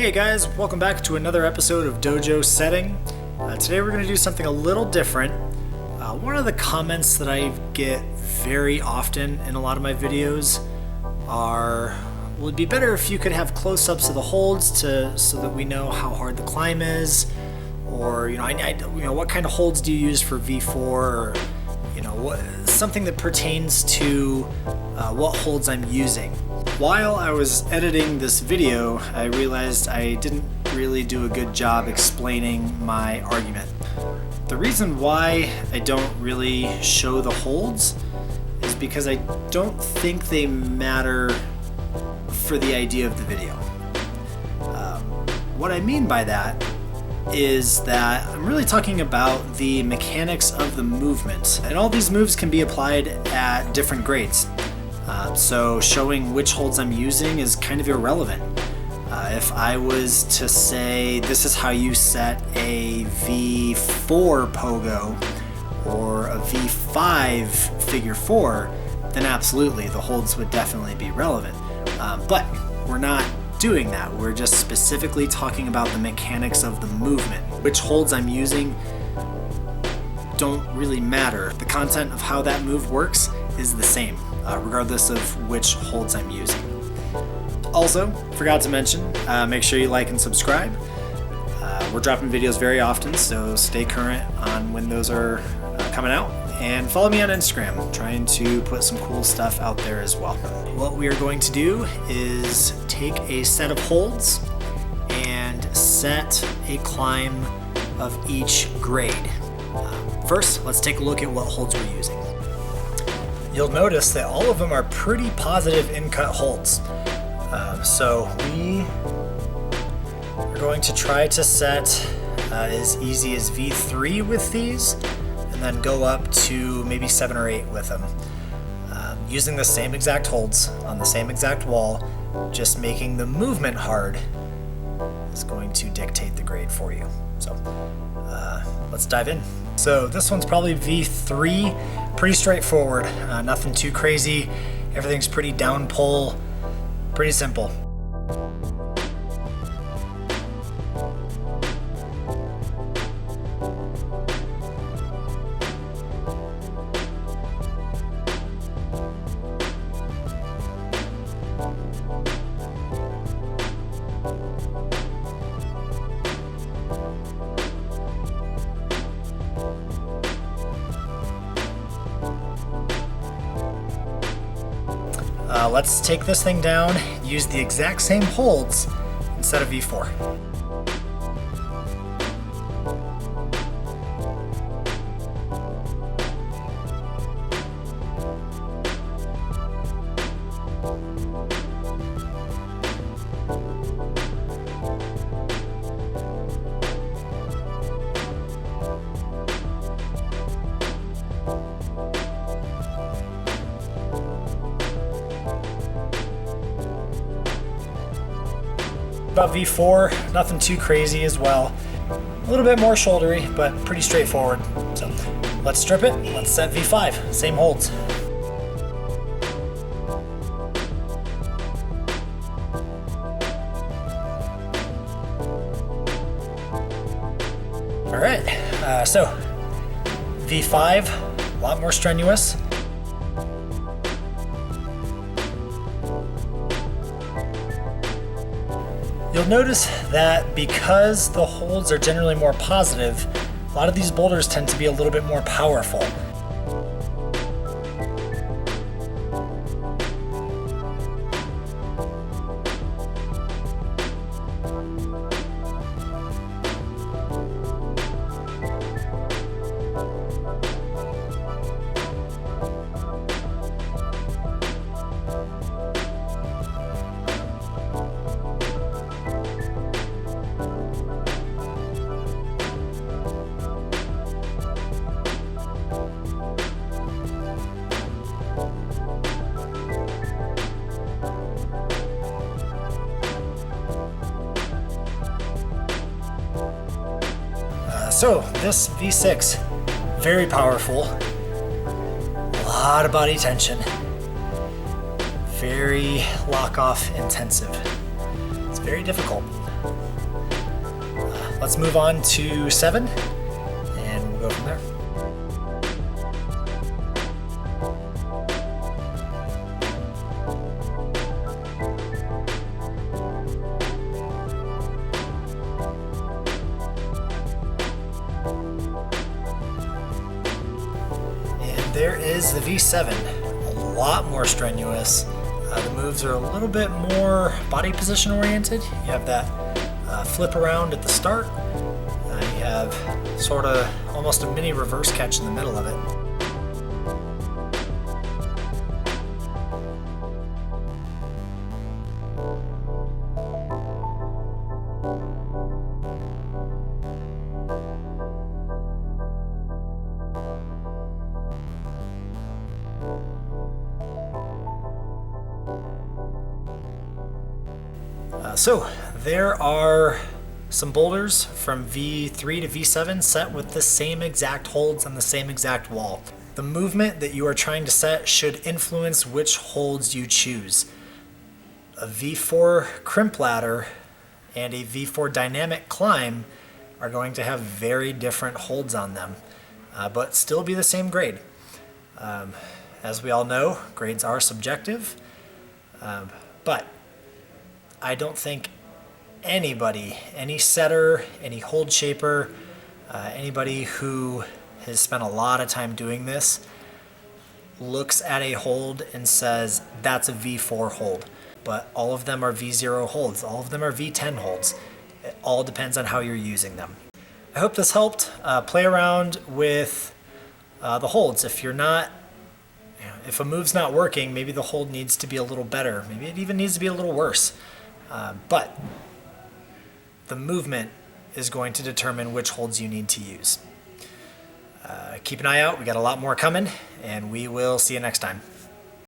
Hey guys, welcome back to another episode of DoughJo Setting. Today we're going to do something a little different. One of the comments that I get very often in a lot of my videos are, well, it'd be better if you could have close-ups of the holds so that we know how hard the climb is, or what kind of holds do you use for V4, or something that pertains to what holds I'm using. While I was editing this video, I realized I didn't really do a good job explaining my argument. The reason why I don't really show the holds is because I don't think they matter for the idea of the video. What I mean by that is that I'm really talking about the mechanics of the movement, and all these moves can be applied at different grades. So showing which holds I'm using is kind of irrelevant. If I was to say this is how you set a V4 pogo or a V5 figure 4, then absolutely the holds would definitely be relevant. But we're not doing that. We're just specifically talking about the mechanics of the movement. Which holds I'm using don't really matter. The content of how that move works is the same, regardless of which holds I'm using. Also, forgot to mention, make sure you like and subscribe. We're dropping videos very often, so stay current on when those are coming out. And follow me on Instagram, I'm trying to put some cool stuff out there as well. What we are going to do is take a set of holds and set a climb of each grade. First, let's take a look at what holds we're using. You'll notice that all of them are pretty positive in-cut holds. So we are going to try to set as easy as V3 with these, and then go up to maybe 7 or 8 with them. Using the same exact holds on the same exact wall, just making the movement hard is going to dictate the grade for you. So let's dive in. So this one's probably V3, pretty straightforward, nothing too crazy. Everything's pretty down pull, pretty simple. Let's take this thing down, use the exact same holds instead of V4. About V4, nothing too crazy as well. A little bit more shouldery, but pretty straightforward. So let's strip it, let's set V5, same holds. All right, so V5, a lot more strenuous. You'll notice that because the holds are generally more positive, a lot of these boulders tend to be a little bit more powerful. So this V6, very powerful, a lot of body tension, very lock-off intensive. It's very difficult. let's move on to 7 and we'll go from there. There is the V7, a lot more strenuous. The moves are a little bit more body position oriented. You have that flip around at the start. You have sort of almost a mini reverse catch in the middle of it. So there are some boulders from V3 to V7 set with the same exact holds on the same exact wall. The movement that you are trying to set should influence which holds you choose. A V4 crimp ladder and a V4 dynamic climb are going to have very different holds on them, but still be the same grade. As we all know, grades are subjective, but I don't think anybody, any setter, any hold shaper, anybody who has spent a lot of time doing this looks at a hold and says that's a V4 hold. But all of them are V0 holds, all of them are V10 holds. It all depends on how you're using them. I hope this helped. Play around with the holds. If you're not, if a move's not working, maybe the hold needs to be a little better. Maybe it even needs to be a little worse. But the movement is going to determine which holds you need to use. Keep an eye out. We got a lot more coming, and we will see you next time.